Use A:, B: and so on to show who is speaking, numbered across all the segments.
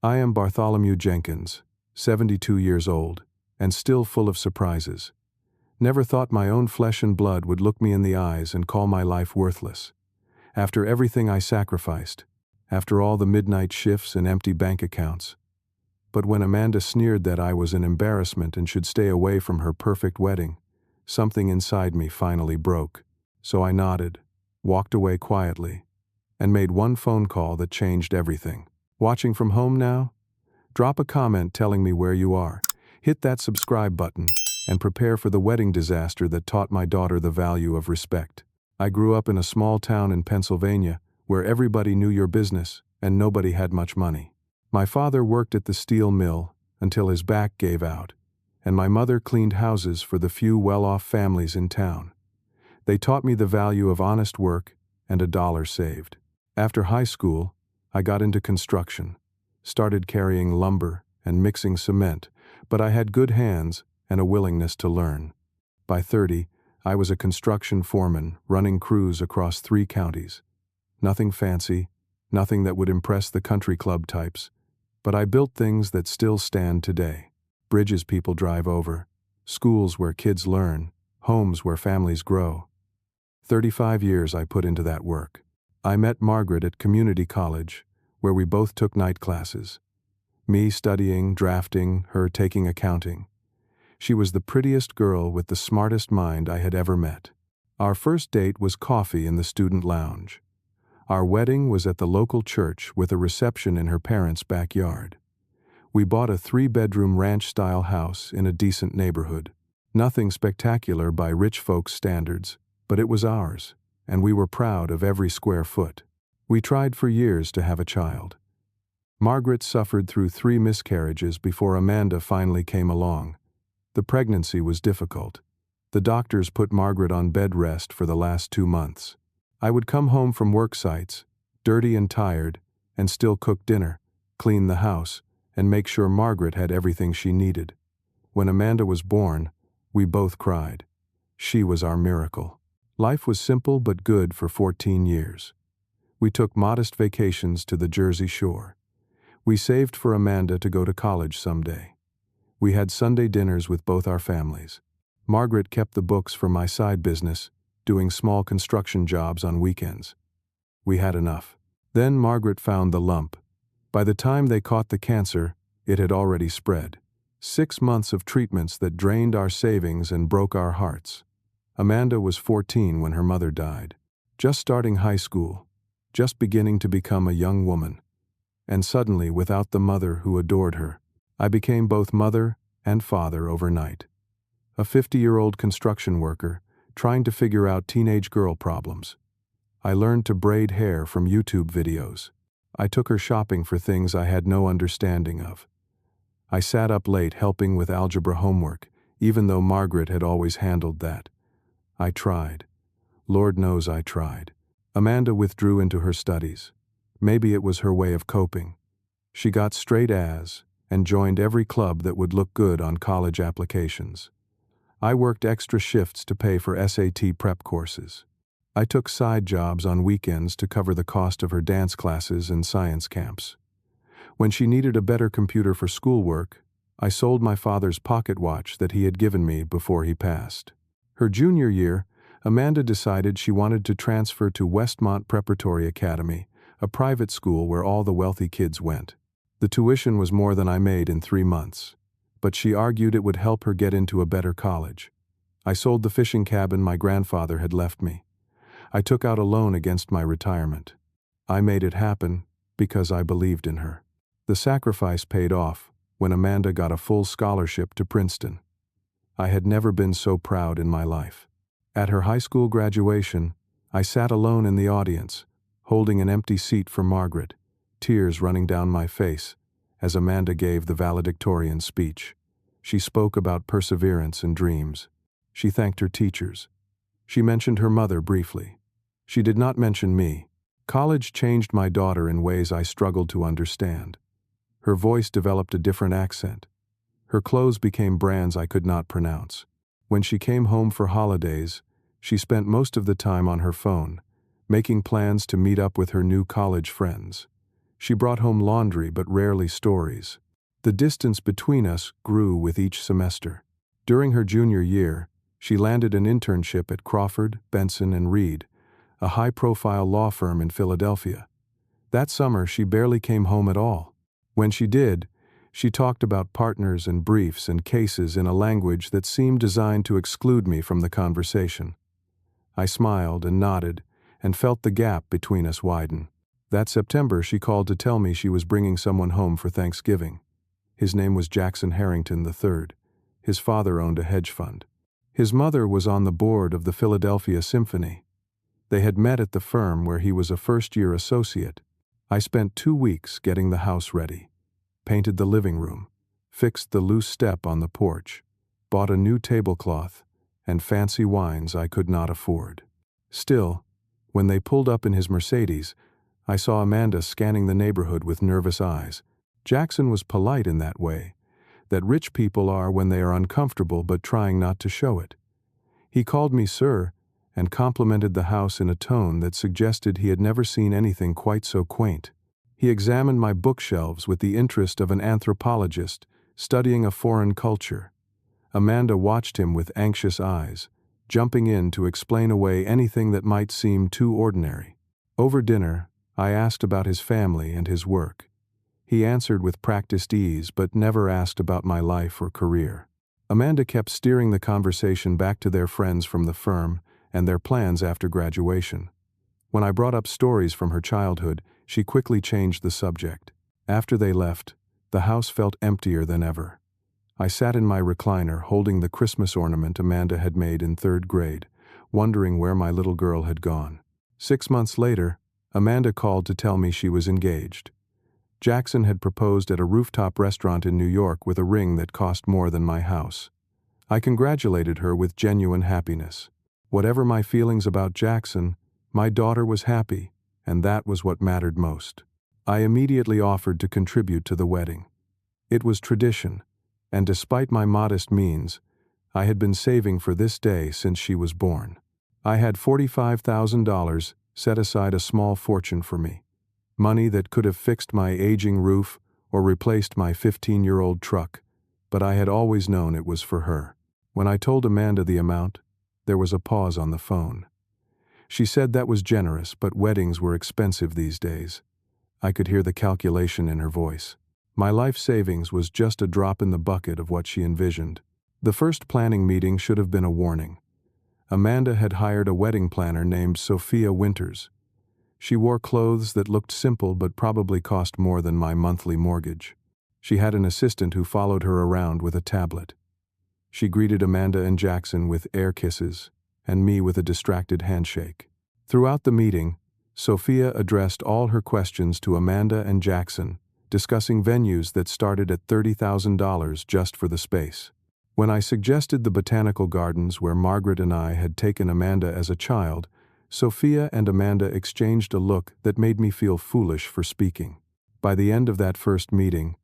A: I am Bartholomew Jenkins, 72 years old, and still full of surprises. Never thought my own flesh and blood would look me in the eyes and call my life worthless. After everything I sacrificed, after all the midnight shifts and empty bank accounts. But when Amanda sneered that I was an embarrassment and should stay away from her perfect wedding, something inside me finally broke. So I nodded, walked away quietly, and made one phone call that changed everything. Watching from home now? Drop a comment telling me where you are. Hit that subscribe button and prepare for the wedding disaster that taught my daughter the value of respect. I grew up in a small town in Pennsylvania where everybody knew your business and nobody had much money. My father worked at the steel mill until his back gave out, and my mother cleaned houses for the few well-off families in town. They taught me the value of honest work and a dollar saved. After high school, I got into construction, started carrying lumber and mixing cement, but I had good hands and a willingness to learn. By 30, I was a construction foreman running crews across 3 counties. Nothing fancy, nothing that would impress the country club types, but I built things that still stand today. Bridges people drive over, schools where kids learn, homes where families grow. 35 years I put into that work. I met Margaret at community college, where we both took night classes. Me studying, drafting, her taking accounting. She was the prettiest girl with the smartest mind I had ever met. Our first date was coffee in the student lounge. Our wedding was at the local church with a reception in her parents' backyard. We bought a 3-bedroom ranch-style house in a decent neighborhood. Nothing spectacular by rich folks' standards, but it was ours, and we were proud of every square foot. We tried for years to have a child. Margaret suffered through 3 miscarriages before Amanda finally came along. The pregnancy was difficult. The doctors put Margaret on bed rest for the last 2 months. I would come home from work sites, dirty and tired, and still cook dinner, clean the house, and make sure Margaret had everything she needed. When Amanda was born, we both cried. She was our miracle. Life was simple but good for 14 years. We took modest vacations to the Jersey Shore. We saved for Amanda to go to college someday. We had Sunday dinners with both our families. Margaret kept the books for my side business, doing small construction jobs on weekends. We had enough. Then Margaret found the lump. By the time they caught the cancer, it had already spread. 6 months of treatments that drained our savings and broke our hearts. Amanda was 14 when her mother died. Just starting high school. Just beginning to become a young woman. And suddenly, without the mother who adored her, I became both mother and father overnight. A 50-year-old construction worker, trying to figure out teenage girl problems. I learned to braid hair from YouTube videos. I took her shopping for things I had no understanding of. I sat up late helping with algebra homework, even though Margaret had always handled that. I tried. Lord knows I tried. Amanda withdrew into her studies. Maybe it was her way of coping. She got straight A's and joined every club that would look good on college applications. I worked extra shifts to pay for SAT prep courses. I took side jobs on weekends to cover the cost of her dance classes and science camps. When she needed a better computer for schoolwork, I sold my father's pocket watch that he had given me before he passed. Her junior year, Amanda decided she wanted to transfer to Westmont Preparatory Academy, a private school where all the wealthy kids went. The tuition was more than I made in 3 months, but she argued it would help her get into a better college. I sold the fishing cabin my grandfather had left me. I took out a loan against my retirement. I made it happen because I believed in her. The sacrifice paid off when Amanda got a full scholarship to Princeton. I had never been so proud in my life. At her high school graduation, I sat alone in the audience, holding an empty seat for Margaret, tears running down my face as Amanda gave the valedictorian speech. She spoke about perseverance and dreams. She thanked her teachers. She mentioned her mother briefly. She did not mention me. College changed my daughter in ways I struggled to understand. Her voice developed a different accent. Her clothes became brands I could not pronounce. When she came home for holidays, she spent most of the time on her phone, making plans to meet up with her new college friends. She brought home laundry but rarely stories. The distance between us grew with each semester. During her junior year, she landed an internship at Crawford, Benson and Reed, a high-profile law firm in Philadelphia. That summer, she barely came home at all. When she did, she talked about partners and briefs and cases in a language that seemed designed to exclude me from the conversation. I smiled and nodded and felt the gap between us widen. That September, she called to tell me she was bringing someone home for Thanksgiving. His name was Jackson Harrington III. His father owned a hedge fund. His mother was on the board of the Philadelphia Symphony. They had met at the firm where he was a first-year associate. I spent 2 weeks getting the house ready, painted the living room, fixed the loose step on the porch, bought a new tablecloth, and fancy wines I could not afford. Still, when they pulled up in his Mercedes, I saw Amanda scanning the neighborhood with nervous eyes. Jackson was polite in that way, that rich people are when they are uncomfortable but trying not to show it. He called me sir and complimented the house in a tone that suggested he had never seen anything quite so quaint. He examined my bookshelves with the interest of an anthropologist studying a foreign culture. Amanda watched him with anxious eyes, jumping in to explain away anything that might seem too ordinary. Over dinner, I asked about his family and his work. He answered with practiced ease but never asked about my life or career. Amanda kept steering the conversation back to their friends from the firm and their plans after graduation. When I brought up stories from her childhood, she quickly changed the subject. After they left, the house felt emptier than ever. I sat in my recliner holding the Christmas ornament Amanda had made in 3rd grade, wondering where my little girl had gone. 6 months later, Amanda called to tell me she was engaged. Jackson had proposed at a rooftop restaurant in New York with a ring that cost more than my house. I congratulated her with genuine happiness. Whatever my feelings about Jackson, my daughter was happy, and that was what mattered most. I immediately offered to contribute to the wedding. It was tradition, and despite my modest means, I had been saving for this day since she was born. I had $45,000 set aside, a small fortune for me. Money that could have fixed my aging roof or replaced my 15-year-old truck, but I had always known it was for her. When I told Amanda the amount, there was a pause on the phone. She said that was generous, but weddings were expensive these days. I could hear the calculation in her voice. My life savings was just a drop in the bucket of what she envisioned. The first planning meeting should have been a warning. Amanda had hired a wedding planner named Sophia Winters. She wore clothes that looked simple but probably cost more than my monthly mortgage. She had an assistant who followed her around with a tablet. She greeted Amanda and Jackson with air kisses, and me with a distracted handshake. Throughout the meeting, Sophia addressed all her questions to Amanda and Jackson, discussing venues that started at $30,000 just for the space. When I suggested the botanical gardens where Margaret and I had taken Amanda as a child, Sophia and Amanda exchanged a look that made me feel foolish for speaking. By the end of that first meeting,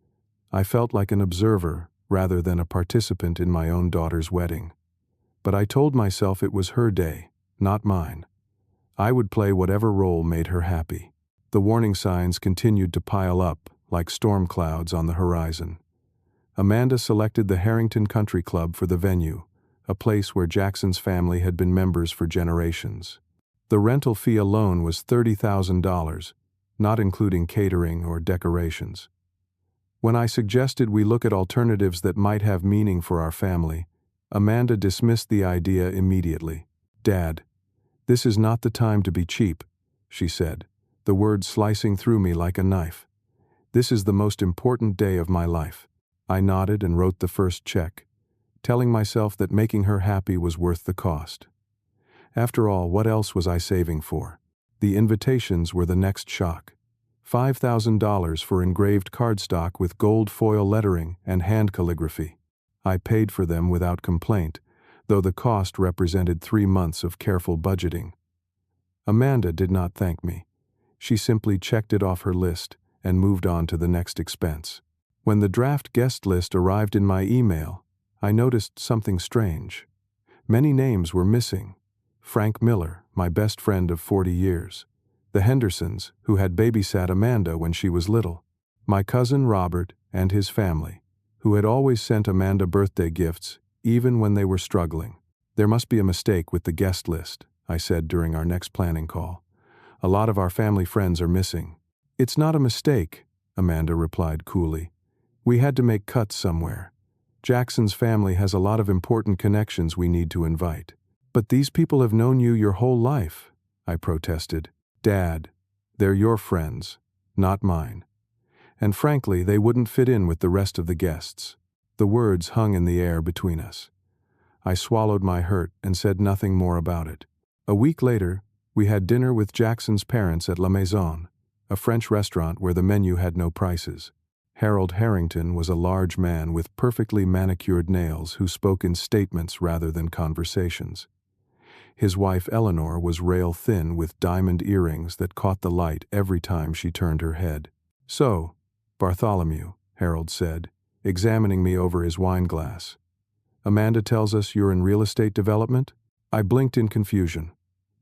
A: I felt like an observer rather than a participant in my own daughter's wedding. But I told myself it was her day, not mine. I would play whatever role made her happy. The warning signs continued to pile up like storm clouds on the horizon. Amanda selected the Harrington Country Club for the venue, a place where Jackson's family had been members for generations. The rental fee alone was $30,000, not including catering or decorations. When I suggested we look at alternatives that might have meaning for our family, Amanda dismissed the idea immediately. "Dad, this is not the time to be cheap," she said, the words slicing through me like a knife. "This is the most important day of my life." I nodded and wrote the first check, telling myself that making her happy was worth the cost. After all, what else was I saving for? The invitations were the next shock. $5,000 for engraved cardstock with gold foil lettering and hand calligraphy. I paid for them without complaint, though the cost represented 3 months of careful budgeting. Amanda did not thank me. She simply checked it off her list and moved on to the next expense. When the draft guest list arrived in my email, I noticed something strange. Many names were missing. Frank Miller, my best friend of 40 years. The Hendersons, who had babysat Amanda when she was little. My cousin Robert and his family, who had always sent Amanda birthday gifts, even when they were struggling. There must be a mistake with the guest list, I said during our next planning call. A lot of our family friends are missing. It's not a mistake, Amanda replied coolly. We had to make cuts somewhere. Jackson's family has a lot of important connections we need to invite. But these people have known you your whole life, I protested. Dad, they're your friends, not mine. And frankly, they wouldn't fit in with the rest of the guests. The words hung in the air between us. I swallowed my hurt and said nothing more about it. A week later, we had dinner with Jackson's parents at La Maison, a French restaurant where the menu had no prices. Harold Harrington was a large man with perfectly manicured nails who spoke in statements rather than conversations. His wife Eleanor was rail-thin with diamond earrings that caught the light every time she turned her head. So, Bartholomew, Harold said, examining me over his wine glass. Amanda tells us you're in real estate development? I blinked in confusion.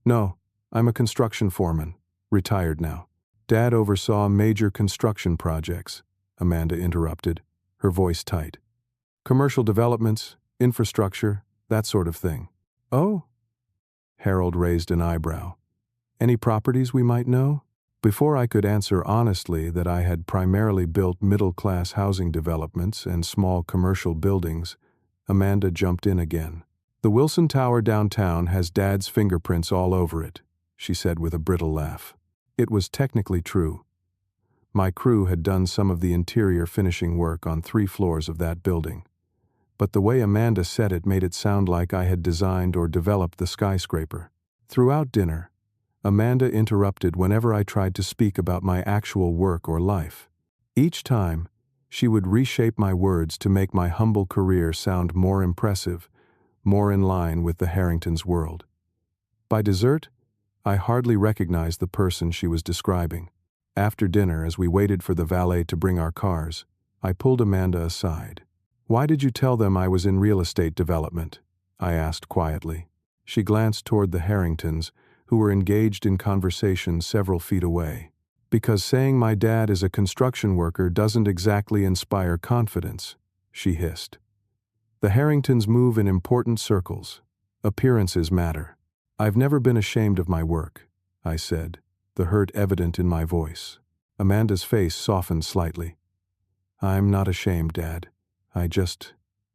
A: No, I'm a construction foreman, retired now. Dad oversaw major construction projects, Amanda interrupted, her voice tight. Commercial developments, infrastructure, that sort of thing. Oh? Harold raised an eyebrow. Any properties we might know? Before I could answer honestly that I had primarily built middle-class housing developments and small commercial buildings, Amanda jumped in again. The Wilson Tower downtown has Dad's fingerprints all over it, she said with a brittle laugh. It was technically true. My crew had done some of the interior finishing work on 3 floors of that building. But the way Amanda said it made it sound like I had designed or developed the skyscraper. Throughout dinner, Amanda interrupted whenever I tried to speak about my actual work or life. Each time, she would reshape my words to make my humble career sound more impressive, more in line with the Harringtons' world. By dessert, I hardly recognized the person she was describing. After dinner, as we waited for the valet to bring our cars, I pulled Amanda aside. Why did you tell them I was in real estate development? I asked quietly. She glanced toward the Harringtons, who were engaged in conversation several feet away. Because saying my dad is a construction worker doesn't exactly inspire confidence, she hissed. The Harringtons move in important circles. Appearances matter. I've never been ashamed of my work, I said, the hurt evident in my voice. Amanda's face softened slightly. I'm not ashamed, Dad.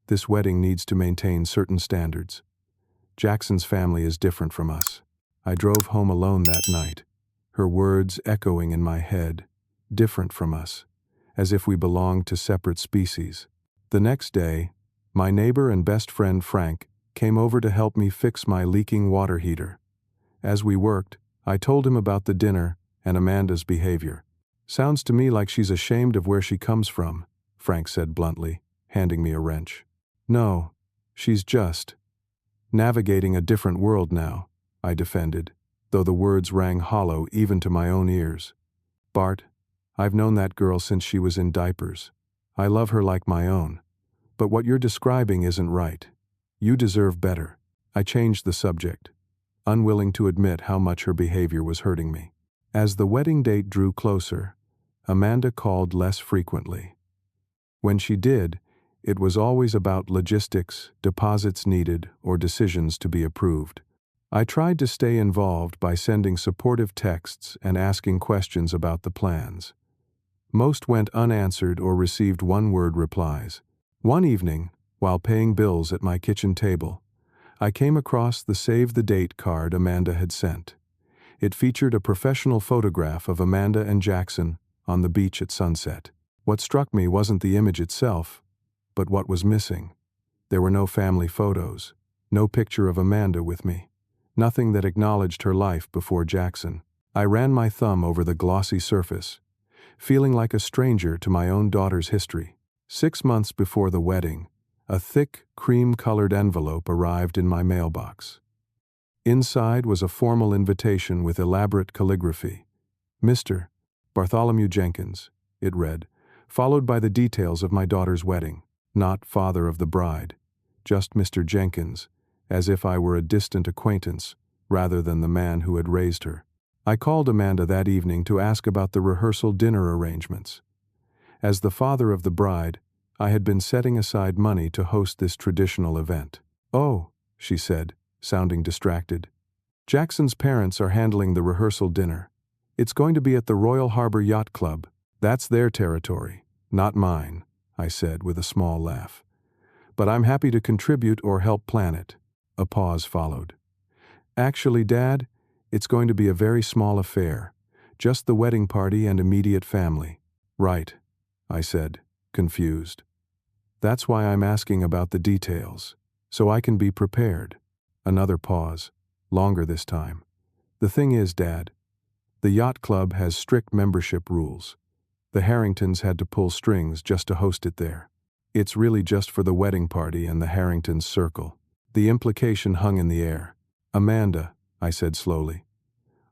A: This wedding needs to maintain certain standards. Jackson's family is different from us. I drove home alone that night, her words echoing in my head, different from us, as if we belonged to separate species. The next day, my neighbor and best friend Frank came over to help me fix my leaking water heater. As we worked, I told him about the dinner and Amanda's behavior. Sounds to me like she's ashamed of where she comes from, Frank said bluntly, handing me a wrench. No, she's just navigating a different world now, I defended, though the words rang hollow even to my own ears. Bart, I've known that girl since she was in diapers. I love her like my own. But what you're describing isn't right. You deserve better. I changed the subject, unwilling to admit how much her behavior was hurting me. As the wedding date drew closer, Amanda called less frequently. When she did, it was always about logistics, deposits needed, or decisions to be approved. I tried to stay involved by sending supportive texts and asking questions about the plans. Most went unanswered or received one-word replies. One evening, while paying bills at my kitchen table, I came across the Save the Date card Amanda had sent. It featured a professional photograph of Amanda and Jackson on the beach at sunset. What struck me wasn't the image itself, but what was missing. There were no family photos, no picture of Amanda with me, nothing that acknowledged her life before Jackson. I ran my thumb over the glossy surface, feeling like a stranger to my own daughter's history. 6 months before the wedding, a thick, cream-colored envelope arrived in my mailbox. Inside was a formal invitation with elaborate calligraphy. Mr. Bartholomew Jenkins, it read, followed by the details of my daughter's wedding. Not father of the bride, just Mr. Jenkins, as if I were a distant acquaintance rather than the man who had raised her. I called Amanda that evening to ask about the rehearsal dinner arrangements. As the father of the bride, I had been setting aside money to host this traditional event. "Oh," she said, sounding distracted. "Jackson's parents are handling the rehearsal dinner. It's going to be at the Royal Harbor Yacht Club. That's their territory, not mine," I said with a small laugh. "But I'm happy to contribute or help plan it." A pause followed. "Actually, Dad, it's going to be a very small affair. Just the wedding party and immediate family." "Right," I said, confused. "That's why I'm asking about the details, so I can be prepared." Another pause, longer this time. "The thing is, Dad, the yacht club has strict membership rules. The Harringtons had to pull strings just to host it there. It's really just for the wedding party and the Harringtons' circle." The implication hung in the air. "Amanda," I said slowly,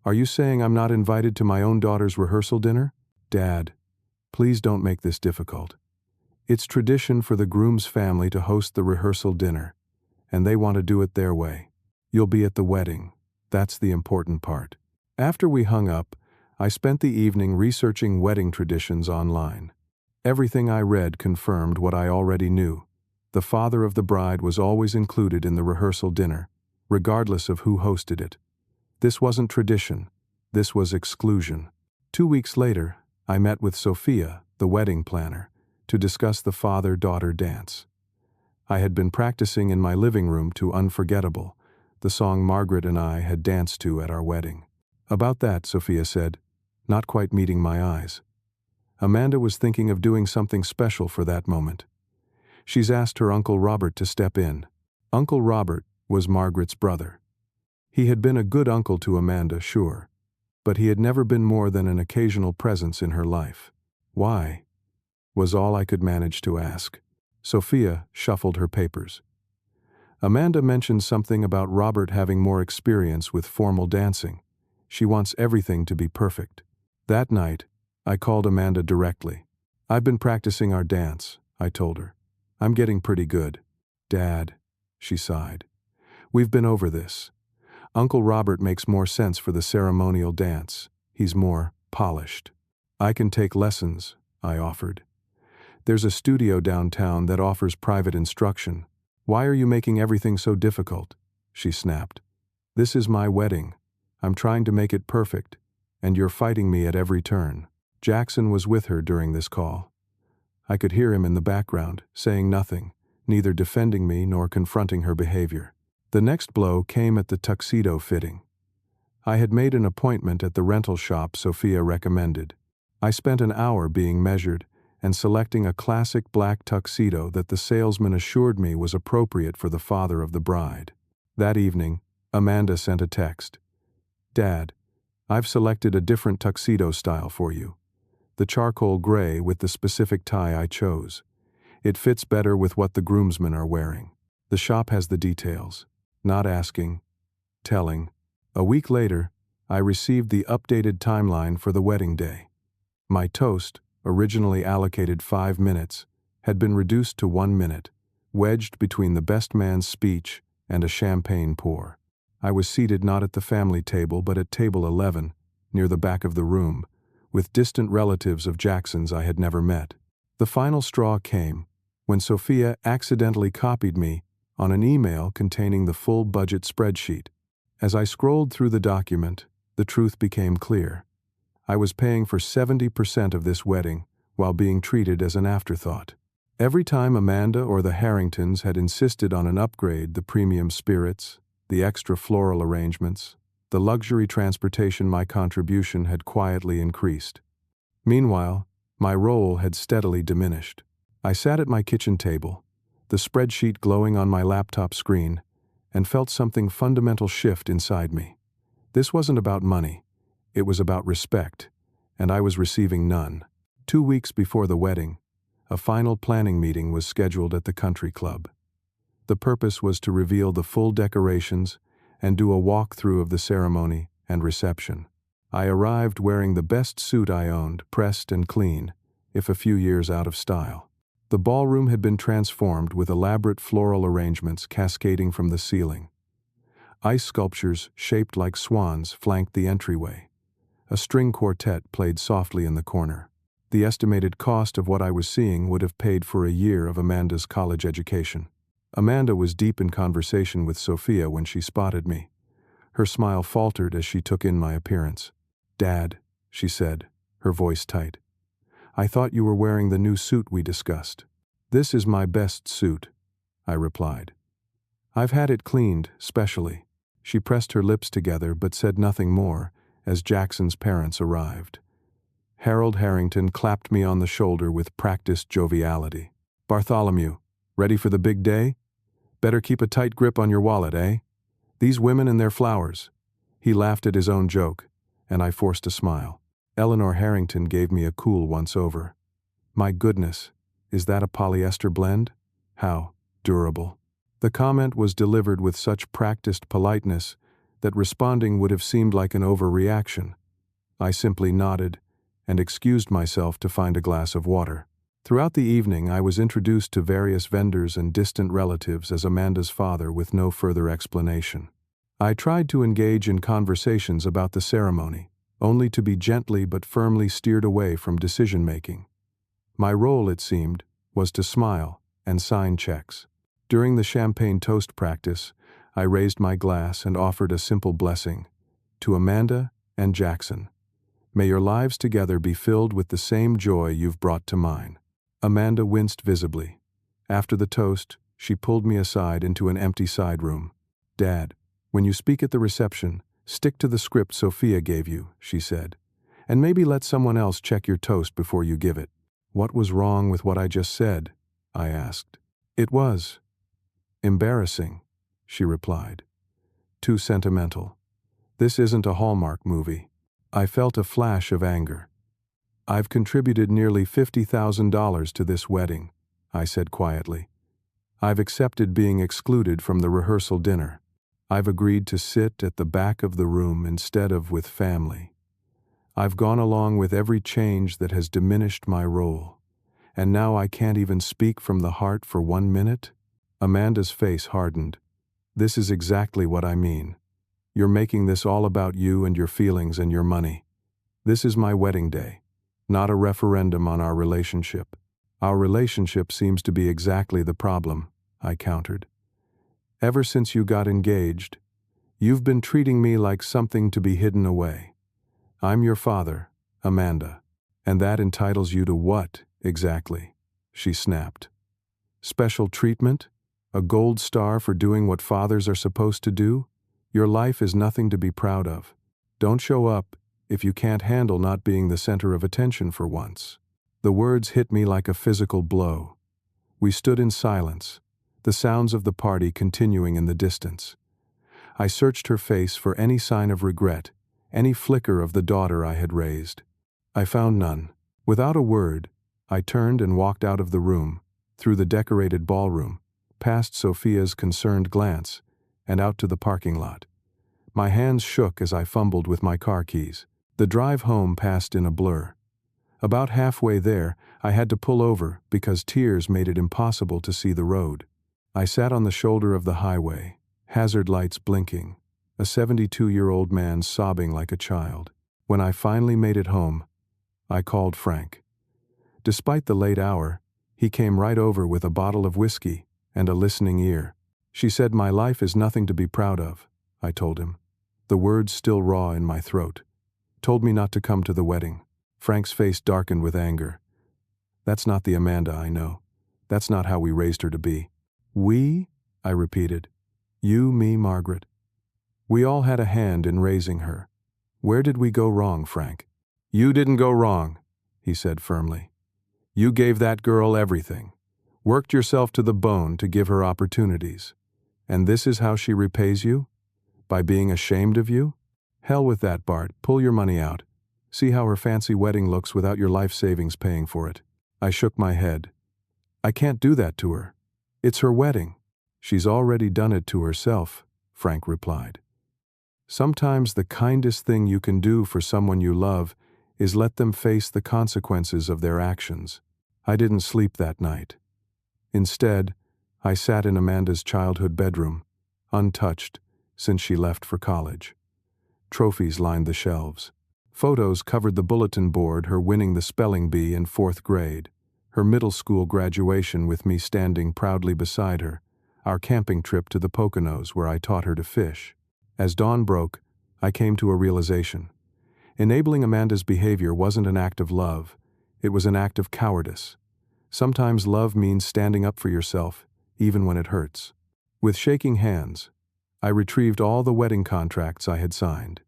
A: "are you saying I'm not invited to my own daughter's rehearsal dinner?" "Dad, please don't make this difficult. It's tradition for the groom's family to host the rehearsal dinner, and they want to do it their way. You'll be at the wedding. That's the important part." After we hung up, I spent the evening researching wedding traditions online. Everything I read confirmed what I already knew. The father of the bride was always included in the rehearsal dinner, regardless of who hosted it. This wasn't tradition. This was exclusion. 2 weeks later, I met with Sophia, the wedding planner, to discuss the father-daughter dance. I had been practicing in my living room to Unforgettable, the song Margaret and I had danced to at our wedding. "About that," Sophia said, not quite meeting my eyes. "Amanda was thinking of doing something special for that moment. She's asked her Uncle Robert to step in." Uncle Robert was Margaret's brother. He had been a good uncle to Amanda, sure, but he had never been more than an occasional presence in her life. "Why?" was all I could manage to ask. Sophia shuffled her papers. "Amanda mentioned something about Robert having more experience with formal dancing. She wants everything to be perfect." That night, I called Amanda directly. "I've been practicing our dance," I told her. "I'm getting pretty good." "Dad," she sighed. "We've been over this. Uncle Robert makes more sense for the ceremonial dance. He's more polished." "I can take lessons," I offered. "There's a studio downtown that offers private instruction." "Why are you making everything so difficult?" she snapped. "This is my wedding. I'm trying to make it perfect, and you're fighting me at every turn." Jackson was with her during this call. I could hear him in the background, saying nothing, neither defending me nor confronting her behavior. The next blow came at the tuxedo fitting. I had made an appointment at the rental shop Sophia recommended. I spent an hour being measured and selecting a classic black tuxedo that the salesman assured me was appropriate for the father of the bride. That evening, Amanda sent a text. "Dad, I've selected a different tuxedo style for you. The charcoal gray with the specific tie I chose. It fits better with what the groomsmen are wearing. The shop has the details." Not asking, telling. A week later, I received the updated timeline for the wedding day. My toast, originally allocated 5 minutes, had been reduced to 1 minute, wedged between the best man's speech and a champagne pour. I was seated not at the family table but at table 11, near the back of the room, with distant relatives of Jackson's I had never met. The final straw came when Sophia accidentally copied me on an email containing the full budget spreadsheet. As I scrolled through the document, the truth became clear. I was paying for 70% of this wedding while being treated as an afterthought. Every time Amanda or the Harringtons had insisted on an upgrade, the premium spirits, the extra floral arrangements, the luxury transportation, my contribution had quietly increased. Meanwhile, my role had steadily diminished. I sat at my kitchen table, the spreadsheet glowing on my laptop screen, and felt something fundamental shift inside me. This wasn't about money. It was about respect, and I was receiving none. 2 weeks before the wedding, a final planning meeting was scheduled at the country club. The purpose was to reveal the full decorations and do a walkthrough of the ceremony and reception. I arrived wearing the best suit I owned, pressed and clean, if a few years out of style. The ballroom had been transformed with elaborate floral arrangements cascading from the ceiling. Ice sculptures shaped like swans flanked the entryway, A string quartet played softly in the corner. The estimated cost of what I was seeing would have paid for a year of Amanda's college education. Amanda was deep in conversation with Sophia when she spotted me. Her smile faltered as she took in my appearance. "Dad," she said, her voice tight. "I thought you were wearing the new suit we discussed." "This is my best suit," I replied. "I've had it cleaned, specially." She pressed her lips together but said nothing more as Jackson's parents arrived. Harold Harrington clapped me on the shoulder with practiced joviality. "Bartholomew, ready for the big day? Better keep a tight grip on your wallet, eh? These women and their flowers." He laughed at his own joke, and I forced a smile. Eleanor Harrington gave me a cool once-over. "My goodness, is that a polyester blend? How durable." The comment was delivered with such practiced politeness that responding would have seemed like an overreaction. I simply nodded and excused myself to find a glass of water. Throughout the evening, I was introduced to various vendors and distant relatives as Amanda's father with no further explanation. I tried to engage in conversations about the ceremony, only to be gently but firmly steered away from decision-making. My role, it seemed, was to smile and sign checks. During the champagne toast practice, I raised my glass and offered a simple blessing. "To Amanda and Jackson. May your lives together be filled with the same joy you've brought to mine." Amanda winced visibly. After the toast, she pulled me aside into an empty side room. "Dad, when you speak at the reception, stick to the script Sophia gave you," she said. "And maybe let someone else check your toast before you give it." "What was wrong with what I just said?" I asked. "It was embarrassing," she replied. "Too sentimental. This isn't a Hallmark movie." I felt a flash of anger. "I've contributed nearly $50,000 to this wedding," I said quietly. "I've accepted being excluded from the rehearsal dinner. I've agreed to sit at the back of the room instead of with family. I've gone along with every change that has diminished my role. And now I can't even speak from the heart for 1 minute?" Amanda's face hardened. "This is exactly what I mean. You're making this all about you and your feelings and your money. This is my wedding day, not a referendum on our relationship." "Our relationship seems to be exactly the problem," I countered. "Ever since you got engaged, you've been treating me like something to be hidden away. I'm your father, Amanda. And that entitles you to what, exactly?" she snapped. "Special treatment? A gold star for doing what fathers are supposed to do? Your life is nothing to be proud of. Don't show up if you can't handle not being the center of attention for once." The words hit me like a physical blow. We stood in silence, the sounds of the party continuing in the distance. I searched her face for any sign of regret, any flicker of the daughter I had raised. I found none. Without a word, I turned and walked out of the room, through the decorated ballroom, past Sophia's concerned glance, and out to the parking lot. My hands shook as I fumbled with my car keys. The drive home passed in a blur. About halfway there, I had to pull over because tears made it impossible to see the road. I sat on the shoulder of the highway, hazard lights blinking, a 72-year-old man sobbing like a child. When I finally made it home, I called Frank. Despite the late hour, he came right over with a bottle of whiskey and a listening ear. "She said my life is nothing to be proud of," I told him, the words still raw in my throat. "Told me not to come to the wedding." Frank's face darkened with anger. "That's not the Amanda I know. That's not how we raised her to be." "We?" I repeated. "You, me, Margaret. We all had a hand in raising her. Where did we go wrong, Frank?" "You didn't go wrong," he said firmly. "You gave that girl everything. Worked yourself to the bone to give her opportunities. And this is how she repays you? By being ashamed of you? Hell with that, Bart. Pull your money out. See how her fancy wedding looks without your life savings paying for it." I shook my head. "I can't do that to her. It's her wedding." "She's already done it to herself," Frank replied. "Sometimes the kindest thing you can do for someone you love is let them face the consequences of their actions." I didn't sleep that night. Instead, I sat in Amanda's childhood bedroom, untouched since she left for college. Trophies lined the shelves. Photos covered the bulletin board, her winning the spelling bee in 4th grade, her middle school graduation with me standing proudly beside her, our camping trip to the Poconos where I taught her to fish. As dawn broke, I came to a realization. Enabling Amanda's behavior wasn't an act of love, it was an act of cowardice. Sometimes love means standing up for yourself, even when it hurts. With shaking hands, I retrieved all the wedding contracts I had signed.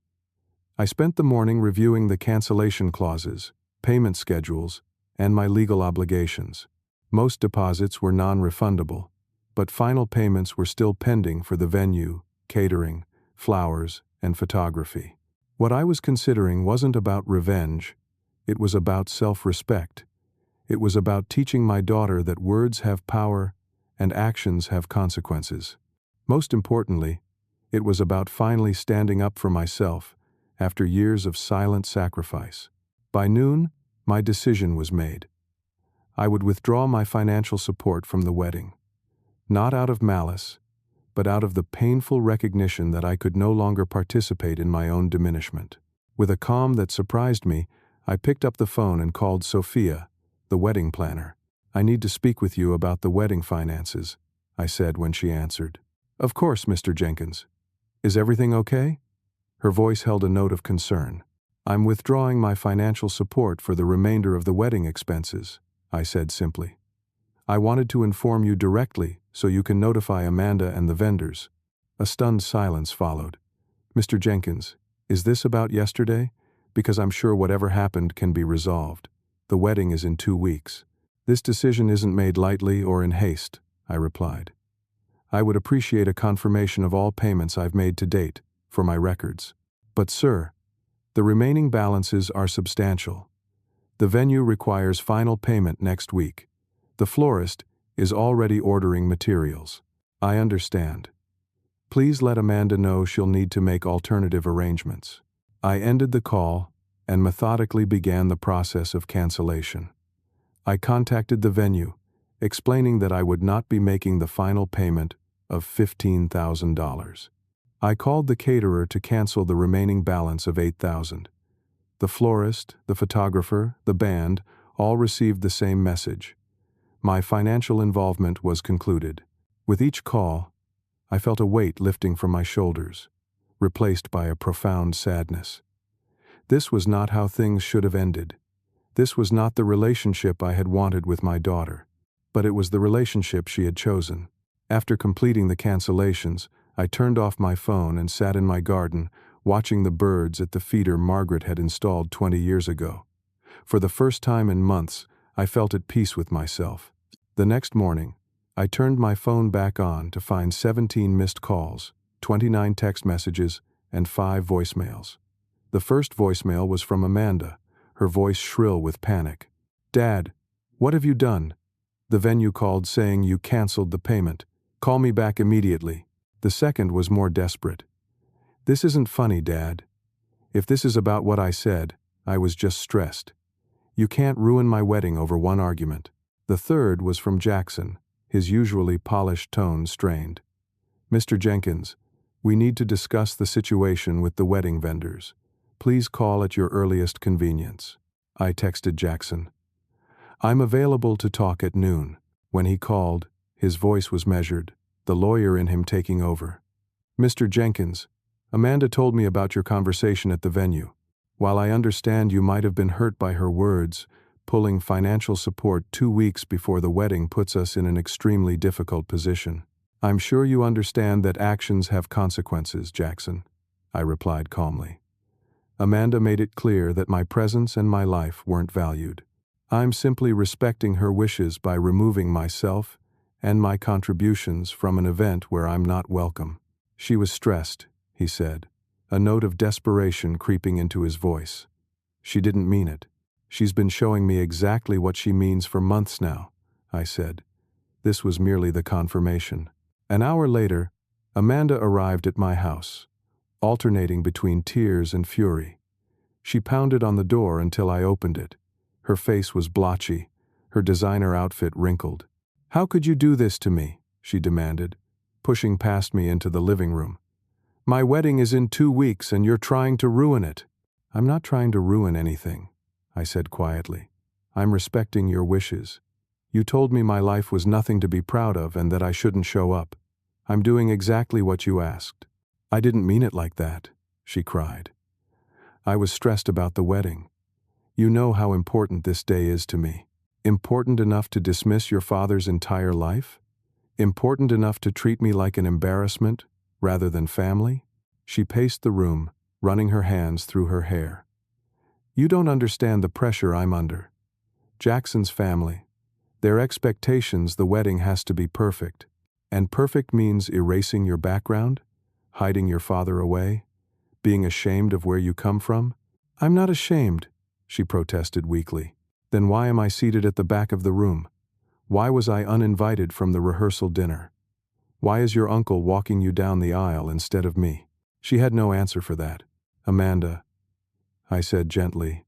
A: I spent the morning reviewing the cancellation clauses, payment schedules, and my legal obligations. Most deposits were non-refundable, but final payments were still pending for the venue, catering, flowers, and photography. What I was considering wasn't about revenge, it was about self-respect. It was about teaching my daughter that words have power and actions have consequences. Most importantly, it was about finally standing up for myself after years of silent sacrifice. By noon, my decision was made. I would withdraw my financial support from the wedding. Not out of malice, but out of the painful recognition that I could no longer participate in my own diminishment. With a calm that surprised me, I picked up the phone and called Sophia, the wedding planner. "I need to speak with you about the wedding finances," I said when she answered. "Of course, Mr. Jenkins. Is everything okay?" Her voice held a note of concern. "I'm withdrawing my financial support for the remainder of the wedding expenses," I said simply. "I wanted to inform you directly so you can notify Amanda and the vendors." A stunned silence followed. "Mr. Jenkins, is this about yesterday? Because I'm sure whatever happened can be resolved. The wedding is in 2 weeks. This decision isn't made lightly or in haste," I replied. "I would appreciate a confirmation of all payments I've made to date, for my records." "But sir, the remaining balances are substantial. The venue requires final payment next week. The florist is already ordering materials." "I understand. Please let Amanda know she'll need to make alternative arrangements." I ended the call and methodically began the process of cancellation. I contacted the venue, explaining that I would not be making the final payment of $15,000. I called the caterer to cancel the remaining balance of $8,000. The florist, the photographer, the band all received the same message. My financial involvement was concluded. With each call, I felt a weight lifting from my shoulders, replaced by a profound sadness. This was not how things should have ended. This was not the relationship I had wanted with my daughter, but it was the relationship she had chosen. After completing the cancellations, I turned off my phone and sat in my garden, watching the birds at the feeder Margaret had installed 20 years ago. For the first time in months, I felt at peace with myself. The next morning, I turned my phone back on to find 17 missed calls, 29 text messages, and 5 voicemails. The first voicemail was from Amanda, her voice shrill with panic. "Dad, what have you done? The venue called saying you canceled the payment. Call me back immediately." The second was more desperate. "This isn't funny, Dad. If this is about what I said, I was just stressed. You can't ruin my wedding over one argument." The third was from Jackson, his usually polished tone strained. "Mr. Jenkins, we need to discuss the situation with the wedding vendors. Please call at your earliest convenience." I texted Jackson. "I'm available to talk at noon." When he called, his voice was measured, the lawyer in him taking over. "Mr. Jenkins, Amanda told me about your conversation at the venue. While I understand you might have been hurt by her words, pulling financial support 2 weeks before the wedding puts us in an extremely difficult position. I'm sure you understand that actions have consequences, Jackson," I replied calmly. "Amanda made it clear that my presence and my life weren't valued. I'm simply respecting her wishes by removing myself and my contributions from an event where I'm not welcome." "She was stressed," he said, a note of desperation creeping into his voice. "She didn't mean it. She's been showing me exactly what she means for months now," I said. This was merely the confirmation. An hour later, Amanda arrived at my house, alternating between tears and fury. She pounded on the door until I opened it. Her face was blotchy, her designer outfit wrinkled. "How could you do this to me?" she demanded, pushing past me into the living room. "My wedding is in 2 weeks and you're trying to ruin it." I'm not trying to ruin anything, I said quietly. I'm respecting your wishes. You told me my life was nothing to be proud of and that I shouldn't show up. I'm doing exactly what you asked. I didn't mean it like that, she cried. I was stressed about the wedding. You know how important this day is to me. Important enough to dismiss your father's entire life? Important enough to treat me like an embarrassment rather than family? She paced the room, running her hands through her hair. You don't understand the pressure I'm under. Jackson's family. Their expectations the wedding has to be perfect. And perfect means erasing your background? Hiding your father away? Being ashamed of where you come from? I'm not ashamed, she protested weakly. Then why am I seated at the back of the room? Why was I uninvited from the rehearsal dinner? Why is your uncle walking you down the aisle instead of me? She had no answer for that. Amanda, I said gently,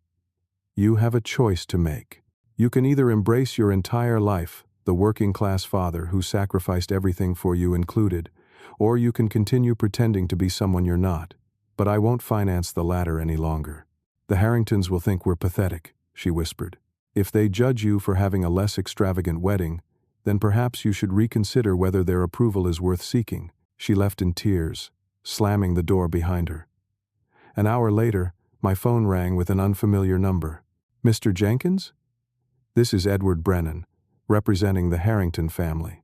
A: you have a choice to make. You can either embrace your entire life, the working-class father who sacrificed everything for you included, or you can continue pretending to be someone you're not. But I won't finance the latter any longer. The Harringtons will think we're pathetic, she whispered. If they judge you for having a less extravagant wedding, then perhaps you should reconsider whether their approval is worth seeking. She left in tears, slamming the door behind her. An hour later, my phone rang with an unfamiliar number. Mr. Jenkins? This is Edward Brennan, representing the Harrington family.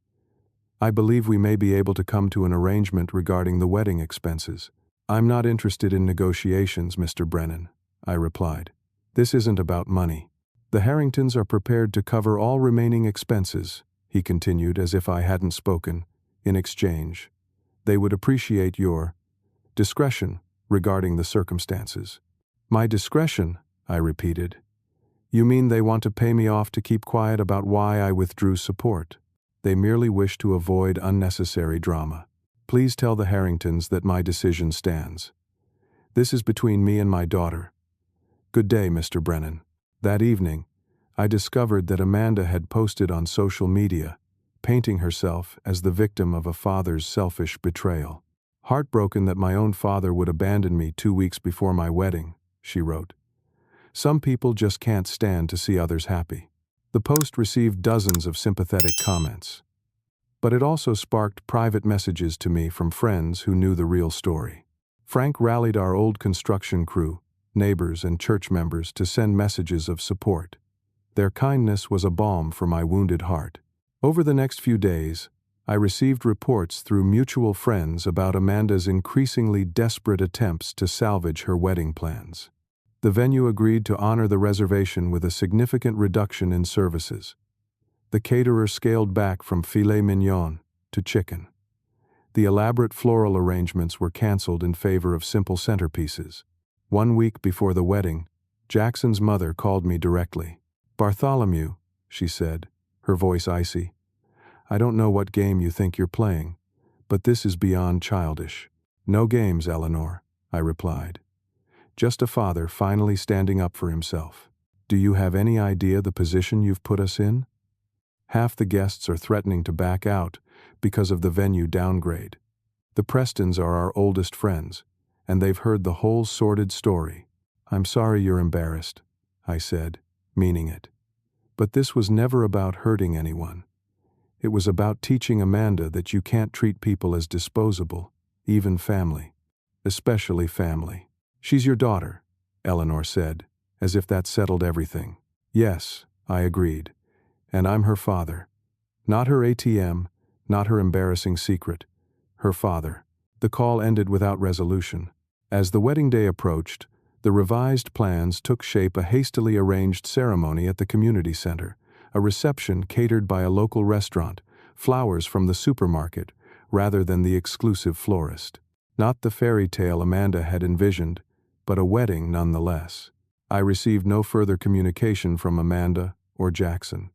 A: I believe we may be able to come to an arrangement regarding the wedding expenses. I'm not interested in negotiations, Mr. Brennan, I replied. This isn't about money. The Harringtons are prepared to cover all remaining expenses, he continued as if I hadn't spoken, in exchange. They would appreciate your discretion regarding the circumstances. My discretion, I repeated. You mean they want to pay me off to keep quiet about why I withdrew support? They merely wish to avoid unnecessary drama. Please tell the Harringtons that my decision stands. This is between me and my daughter. Good day, Mr. Brennan. That evening, I discovered that Amanda had posted on social media, painting herself as the victim of a father's selfish betrayal. Heartbroken that my own father would abandon me 2 weeks before my wedding, she wrote. Some people just can't stand to see others happy. The post received dozens of sympathetic comments. But it also sparked private messages to me from friends who knew the real story. Frank rallied our old construction crew, neighbors and church members to send messages of support. Their kindness was a balm for my wounded heart. Over the next few days, I received reports through mutual friends about Amanda's increasingly desperate attempts to salvage her wedding plans. The venue agreed to honor the reservation with a significant reduction in services. The caterer scaled back from filet mignon to chicken. The elaborate floral arrangements were canceled in favor of simple centerpieces. 1 week before the wedding, Jackson's mother called me directly. Bartholomew, she said, her voice icy, I don't know what game you think you're playing, but this is beyond childish. No games, Eleanor, I replied. Just a father finally standing up for himself. Do you have any idea the position you've put us in? Half the guests are threatening to back out because of the venue downgrade. The Prestons are our oldest friends, and they've heard the whole sordid story. I'm sorry you're embarrassed, I said, meaning it. But this was never about hurting anyone. It was about teaching Amanda that you can't treat people as disposable, even family. Especially family. She's your daughter, Eleanor said, as if that settled everything. Yes, I agreed. And I'm her father. Not her ATM, not her embarrassing secret. Her father. The call ended without resolution. As the wedding day approached, the revised plans took shape: a hastily arranged ceremony at the community center, a reception catered by a local restaurant, flowers from the supermarket, rather than the exclusive florist. Not the fairy tale Amanda had envisioned, but a wedding nonetheless. I received no further communication from Amanda or Jackson.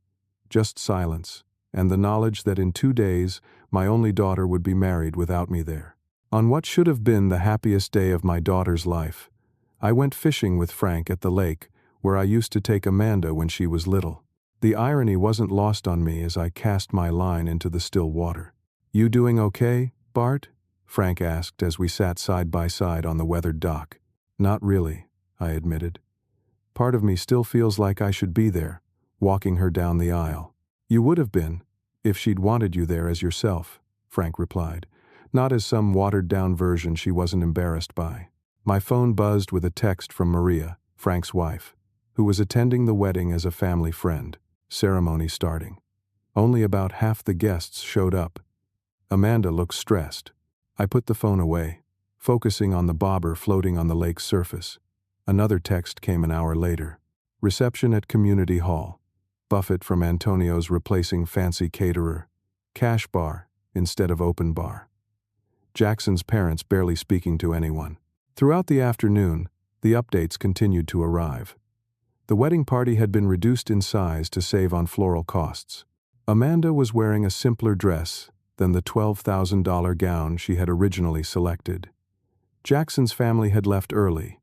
A: Just silence, and the knowledge that in 2 days my only daughter would be married without me there. On what should have been the happiest day of my daughter's life, I went fishing with Frank at the lake where I used to take Amanda when she was little. The irony wasn't lost on me as I cast my line into the still water. You doing okay, Bart? Frank asked as we sat side by side on the weathered dock. Not really, I admitted. Part of me still feels like I should be there, walking her down the aisle. You would have been, if she'd wanted you there as yourself, Frank replied, not as some watered-down version she wasn't embarrassed by. My phone buzzed with a text from Maria, Frank's wife, who was attending the wedding as a family friend. Ceremony starting. Only about half the guests showed up. Amanda looked stressed. I put the phone away, focusing on the bobber floating on the lake's surface. Another text came an hour later. Reception at Community Hall. Buffet from Antonio's replacing fancy caterer. Cash bar instead of open bar. Jackson's parents barely speaking to anyone. Throughout the afternoon, the updates continued to arrive. The wedding party had been reduced in size to save on floral costs. Amanda was wearing a simpler dress than the $12,000 gown she had originally selected. Jackson's family had left early,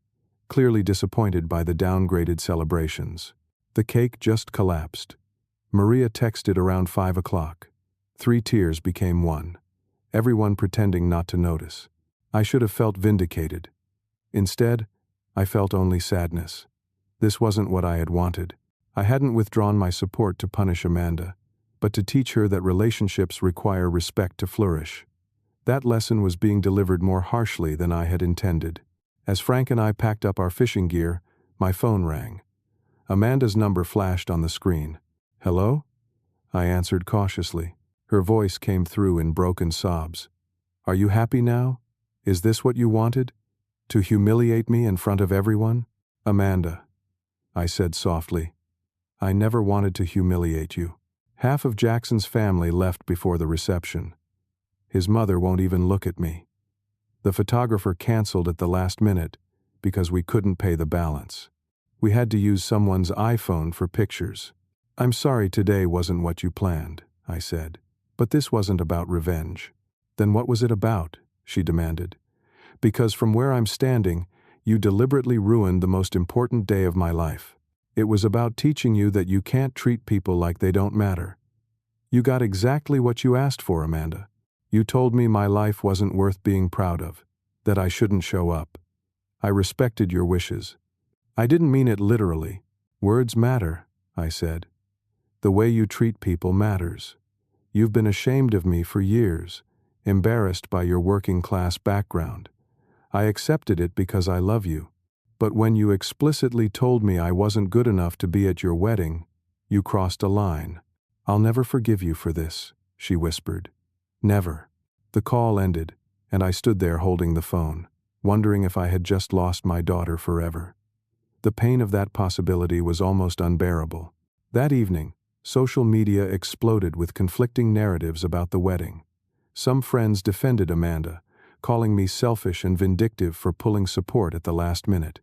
A: clearly disappointed by the downgraded celebrations. The cake just collapsed. Maria texted around 5 o'clock. 3 tears became 1. Everyone pretending not to notice. I should have felt vindicated. Instead, I felt only sadness. This wasn't what I had wanted. I hadn't withdrawn my support to punish Amanda, but to teach her that relationships require respect to flourish. That lesson was being delivered more harshly than I had intended. As Frank and I packed up our fishing gear, my phone rang. Amanda's number flashed on the screen. "Hello?" I answered cautiously. Her voice came through in broken sobs. "Are you happy now? Is this what you wanted? To humiliate me in front of everyone?" "Amanda," I said softly, "I never wanted to humiliate you." Half of Jackson's family left before the reception. His mother won't even look at me. The photographer canceled at the last minute because we couldn't pay the balance. We had to use someone's iPhone for pictures. "I'm sorry today wasn't what you planned," I said. "But this wasn't about revenge." "Then what was it about?" she demanded. "Because from where I'm standing, you deliberately ruined the most important day of my life. It was about teaching you that you can't treat people like they don't matter. You got exactly what you asked for, Amanda. You told me my life wasn't worth being proud of, that I shouldn't show up. I respected your wishes. I didn't mean it literally. Words matter," I said. "The way you treat people matters. You've been ashamed of me for years, embarrassed by your working-class background. I accepted it because I love you. But when you explicitly told me I wasn't good enough to be at your wedding, you crossed a line. I'll never forgive you for this," she whispered. "Never." The call ended, and I stood there holding the phone, wondering if I had just lost my daughter forever. The pain of that possibility was almost unbearable. That evening, social media exploded with conflicting narratives about the wedding. Some friends defended Amanda, calling me selfish and vindictive for pulling support at the last minute.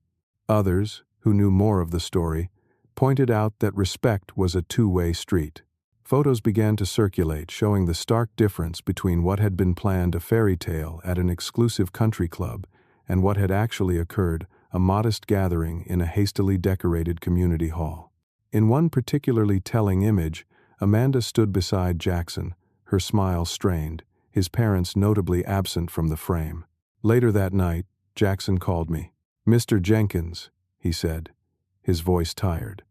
A: Others, who knew more of the story, pointed out that respect was a two-way street. Photos began to circulate showing the stark difference between what had been planned a fairy tale at an exclusive country club and what had actually occurred, a modest gathering in a hastily decorated community hall. In one particularly telling image, Amanda stood beside Jackson, her smile strained, his parents notably absent from the frame. Later that night, Jackson called me. "Mr. Jenkins," he said, his voice tired.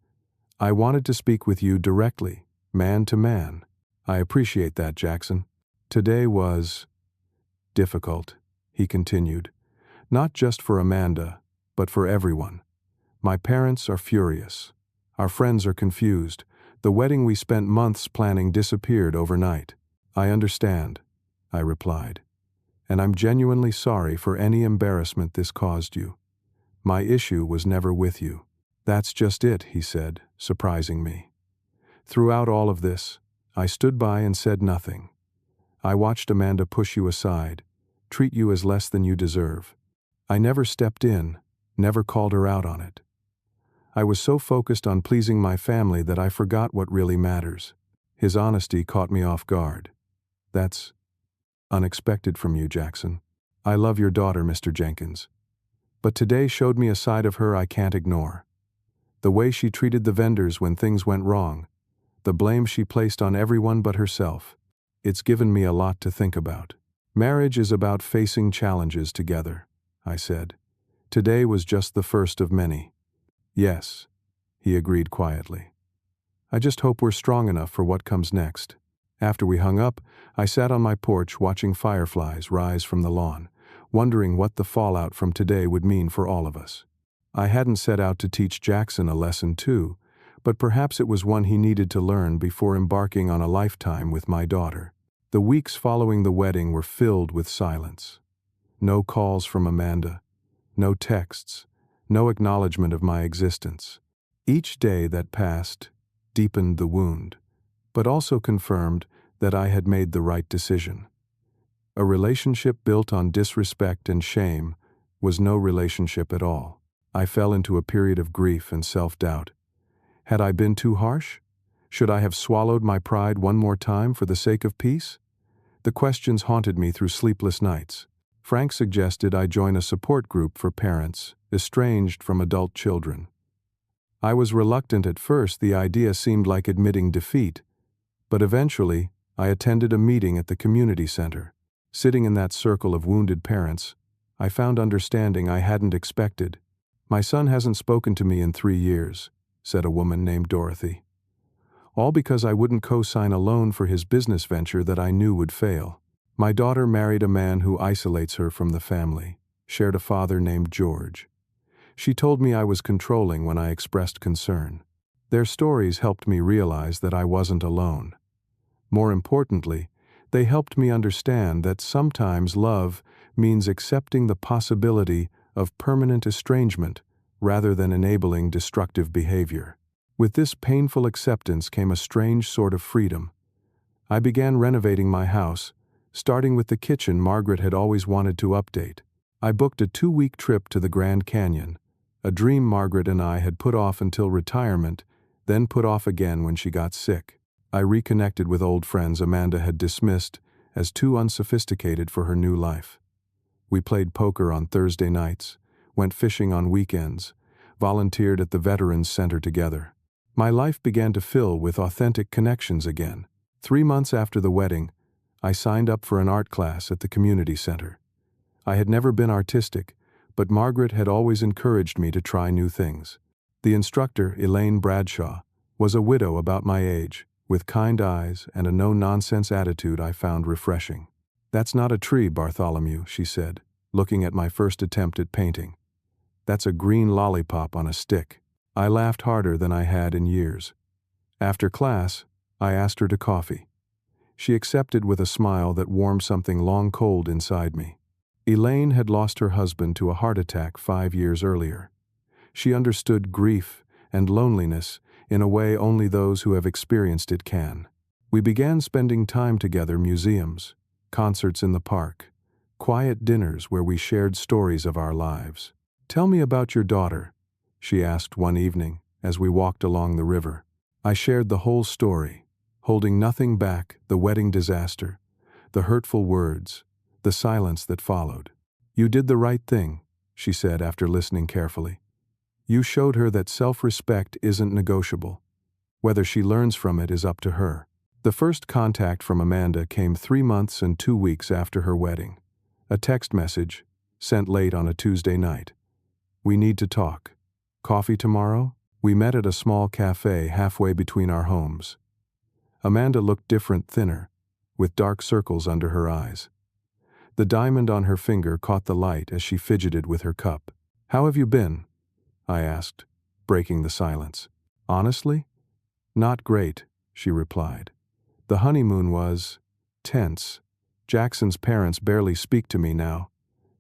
A: "I wanted to speak with you directly, man to man." "I appreciate that, Jackson. Today was difficult," he continued. "Not just for Amanda, but for everyone. My parents are furious. Our friends are confused. The wedding we spent months planning disappeared overnight." "I understand," I replied, "and I'm genuinely sorry for any embarrassment this caused you. My issue was never with you." "That's just it," he said, surprising me. "Throughout all of this, I stood by and said nothing. I watched Amanda push you aside, treat you as less than you deserve. I never stepped in, never called her out on it. I was so focused on pleasing my family that I forgot what really matters." His honesty caught me off guard. "That's unexpected from you, Jackson. I love your daughter, Mr. Jenkins. But today showed me a side of her I can't ignore. The way she treated the vendors when things went wrong, the blame she placed on everyone but herself. It's given me a lot to think about." "Marriage is about facing challenges together," I said. Today was just the first of many. Yes, he agreed quietly. I just hope we're strong enough for what comes next. After we hung up, I sat on my porch watching fireflies rise from the lawn, wondering what the fallout from today would mean for all of us. I hadn't set out to teach Jackson a lesson too, but perhaps it was one he needed to learn before embarking on a lifetime with my daughter. The weeks following the wedding were filled with silence. No calls from Amanda, no texts, no acknowledgement of my existence. Each day that passed deepened the wound, but also confirmed that I had made the right decision. A relationship built on disrespect and shame was no relationship at all. I fell into a period of grief and self-doubt. Had I been too harsh? Should I have swallowed my pride one more time for the sake of peace? The questions haunted me through sleepless nights. Frank suggested I join a support group for parents estranged from adult children. I was reluctant at first. The idea seemed like admitting defeat, but eventually I attended a meeting at the community center. Sitting in that circle of wounded parents, I found understanding I hadn't expected. "My son hasn't spoken to me in 3 years," said a woman named Dorothy. "All because I wouldn't co-sign a loan for his business venture that I knew would fail. My daughter married a man who isolates her from the family, shared a father named George. She told me I was controlling when I expressed concern. Their stories helped me realize that I wasn't alone. More importantly, they helped me understand that sometimes love means accepting the possibility of permanent estrangement rather than enabling destructive behavior. With this painful acceptance came a strange sort of freedom. I began renovating my house, starting with the kitchen Margaret had always wanted to update. I booked a 2-week trip to the Grand Canyon, a dream Margaret and I had put off until retirement, then put off again when she got sick. I reconnected with old friends Amanda had dismissed as too unsophisticated for her new life. We played poker on Thursday nights, went fishing on weekends, volunteered at the Veterans Center together. My life began to fill with authentic connections again. 3 months after the wedding, I signed up for an art class at the community center. I had never been artistic, but Margaret had always encouraged me to try new things. The instructor, Elaine Bradshaw, was a widow about my age, with kind eyes and a no-nonsense attitude I found refreshing. "That's not a tree, Bartholomew," she said, looking at my first attempt at painting. "That's a green lollipop on a stick." I laughed harder than I had in years. After class, I asked her to coffee. She accepted with a smile that warmed something long cold inside me. Elaine had lost her husband to a heart attack 5 years earlier. She understood grief and loneliness in a way only those who have experienced it can. We began spending time together: museums, concerts in the park, quiet dinners where we shared stories of our lives. "Tell me about your daughter," she asked one evening as we walked along the river. I shared the whole story, holding nothing back: the wedding disaster, the hurtful words, the silence that followed. "You did the right thing," she said after listening carefully. "You showed her that self-respect isn't negotiable. Whether she learns from it is up to her." The first contact from Amanda came 3 months and 2 weeks after her wedding. A text message, sent late on a Tuesday night. "We need to talk. Coffee tomorrow?" We met at a small cafe halfway between our homes. Amanda looked different, thinner, with dark circles under her eyes. The diamond on her finger caught the light as she fidgeted with her cup. "How have you been?" I asked, breaking the silence. "Honestly? Not great," she replied. "The honeymoon was tense. Jackson's parents barely speak to me now.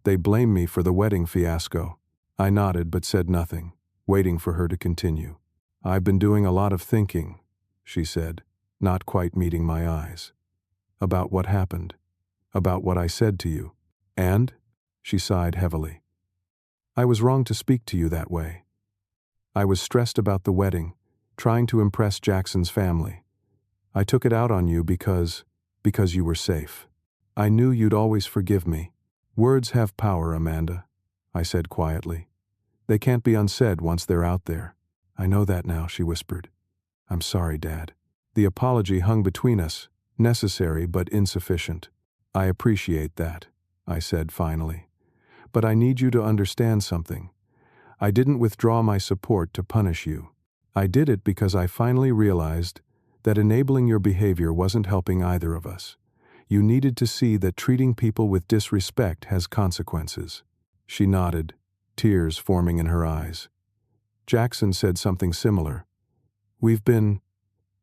A: They blame me for the wedding fiasco." I nodded but said nothing, waiting for her to continue. "I've been doing a lot of thinking," she said, not quite meeting my eyes. "About what happened. About what I said to you. And?" She sighed heavily. "I was wrong to speak to you that way. I was stressed about the wedding, trying to impress Jackson's family. I took it out on you because you were safe. I knew you'd always forgive me." "Words have power, Amanda," I said quietly. "They can't be unsaid once they're out there." "I know that now," she whispered. "I'm sorry, Dad." The apology hung between us, necessary but insufficient. "I appreciate that," I said finally. But I need you to understand something. I didn't withdraw my support to punish you. I did it because I finally realized that enabling your behavior wasn't helping either of us. You needed to see that treating people with disrespect has consequences." She nodded, tears forming in her eyes. Jackson said something similar. "We've been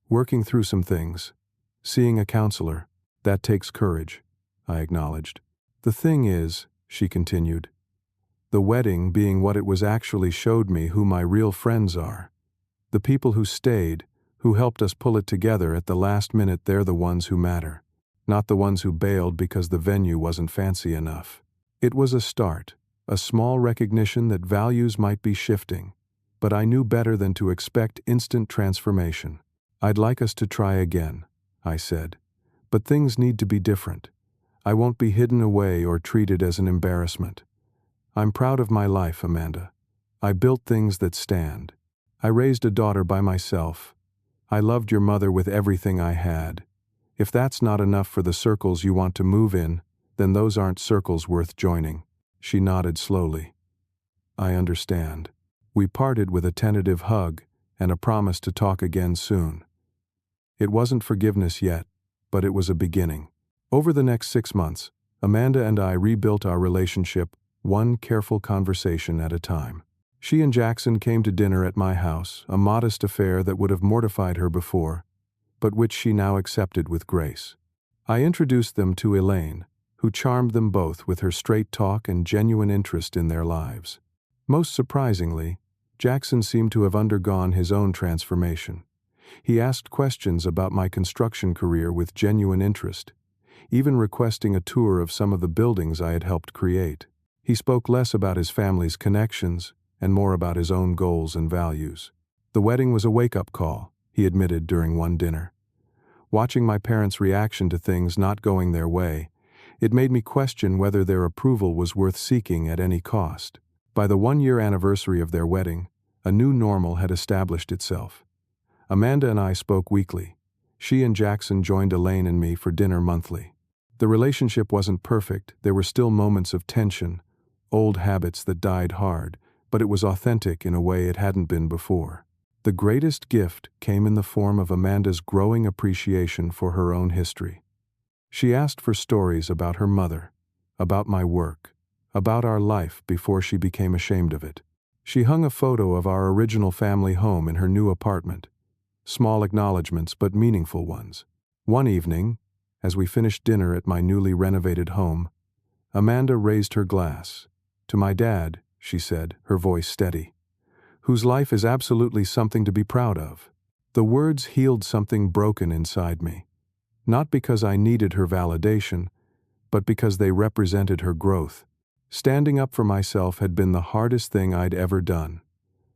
A: working through some things. Seeing a counselor. That takes courage," I acknowledged. "The thing is," she continued, "the wedding being what it was actually showed me who my real friends are. The people who stayed, who helped us pull it together at the last minute, they're the ones who matter. Not the ones who bailed because the venue wasn't fancy enough." It was a start, a small recognition that values might be shifting, but I knew better than to expect instant transformation. "I'd like us to try again," I said, "but things need to be different. I won't be hidden away or treated as an embarrassment. I'm proud of my life, Amanda. I built things that stand. I raised a daughter by myself. I loved your mother with everything I had. If that's not enough for the circles you want to move in, then those aren't circles worth joining." She nodded slowly. "I understand." We parted with a tentative hug and a promise to talk again soon. It wasn't forgiveness yet, but it was a beginning. Over the next 6 months, Amanda and I rebuilt our relationship, one careful conversation at a time. She and Jackson came to dinner at my house, a modest affair that would have mortified her before, but which she now accepted with grace. I introduced them to Elaine, who charmed them both with her straight talk and genuine interest in their lives. Most surprisingly, Jackson seemed to have undergone his own transformation. He asked questions about my construction career with genuine interest, even requesting a tour of some of the buildings I had helped create. He spoke less about his family's connections and more about his own goals and values. "The wedding was a wake-up call," he admitted during one dinner. "Watching my parents' reaction to things not going their way, it made me question whether their approval was worth seeking at any cost." By the 1-year anniversary of their wedding, a new normal had established itself. Amanda and I spoke weekly. She and Jackson joined Elaine and me for dinner monthly. The relationship wasn't perfect, there were still moments of tension, old habits that died hard, but it was authentic in a way it hadn't been before. The greatest gift came in the form of Amanda's growing appreciation for her own history. She asked for stories about her mother, about my work, about our life before she became ashamed of it. She hung a photo of our original family home in her new apartment. Small acknowledgments, but meaningful ones. One evening, as we finished dinner at my newly renovated home, Amanda raised her glass. "To my dad," she said, her voice steady, "whose life is absolutely something to be proud of." The words healed something broken inside me. Not because I needed her validation, but because they represented her growth. Standing up for myself had been the hardest thing I'd ever done.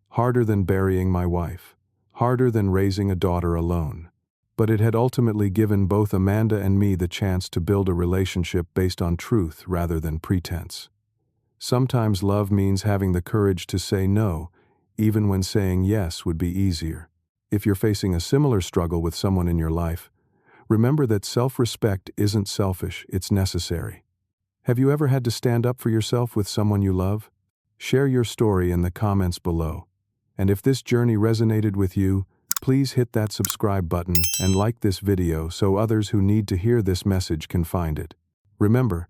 A: Harder than burying my wife. Harder than raising a daughter alone. But it had ultimately given both Amanda and me the chance to build a relationship based on truth rather than pretense. Sometimes love means having the courage to say no, even when saying yes would be easier. If you're facing a similar struggle with someone in your life, remember that self-respect isn't selfish, it's necessary. Have you ever had to stand up for yourself with someone you love? Share your story in the comments below. And if this journey resonated with you, please hit that subscribe button and like this video so others who need to hear this message can find it. Remember,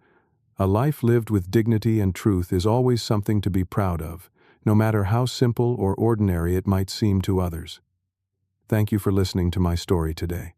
A: a life lived with dignity and truth is always something to be proud of, no matter how simple or ordinary it might seem to others. Thank you for listening to my story today.